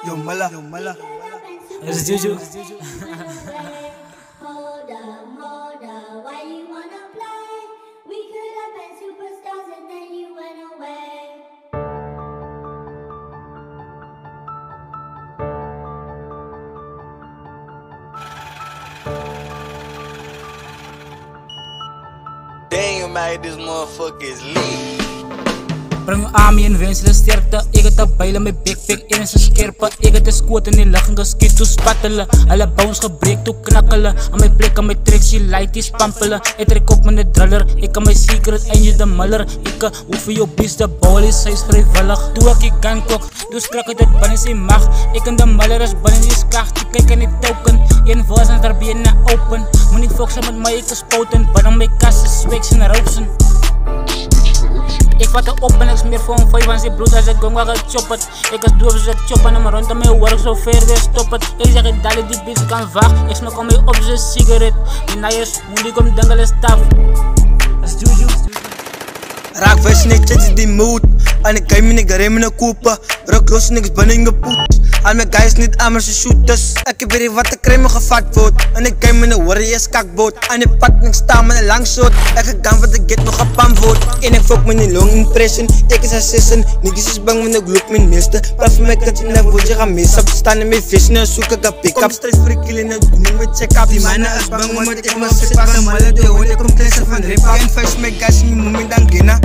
Yo mala. It's Juju. Hold up, why you wanna play? We could have been superstars and then you went away. Damn, mate, this motherfucker is lit. Bring army en wensele sterkte. Ek het 'n byle met backpack en 'n skerpe. Ek het 'n skoot in die lug en geskiet toe spat hulle. Hulle bones gebreek toe knak hulle. Aan my plek aan my treksie lighties pump hulle. Ek trek op met 'n driller. Ek kan my secret Angel the Miller. Ek hoef jou beast the ball is sy vrywillig. Toe ek kan kok, toe skrik dit binne sy mag. Ek en the Miller is binne die skag. Ek kyk in die token. Een was en daar bene open. Moenie fokse met my ek is potent. Binne my kas is sweks en roupsen. Ik vat op en ik smeer voor een 5 aan zijn bloed als ik gong gaat choppen. Ik is doof dus ik choppen en maar rondom mijn work zo ver weer stoppen. Ik zeg ik dat die bitch kan vaag. Ik smoke aan mij op zijn sigaret. Die naaiers moet ik om dengelen staf. Dat is Juju. Raak vers niks in die mood. En ik kijk me niet in mijn koepen. Rock los niks binnen in de poet. Al mijn guys niet aan mijn shooters. Ik heb weer wat te krijgen gevat wordt. En ik kijk me een warriors kakboot. En ik pak niks staan met een lang shot. Ik ga wat ik get nog een pan wordt. En ik fok me niet long impression. Ik is assassin. Niggas is bang met een gloek mijn meester. Praat van mij dat je net wordt je gaan mis op. Staan in mijn vissen en zoek ik een pick-up. Kom stress voor killen en doen met check-up. Die mannen is bang omdat ik maar zit pas een malle de hoor. Ik kom testen van rip-up. En vuist mijn guys in die moment dan gina.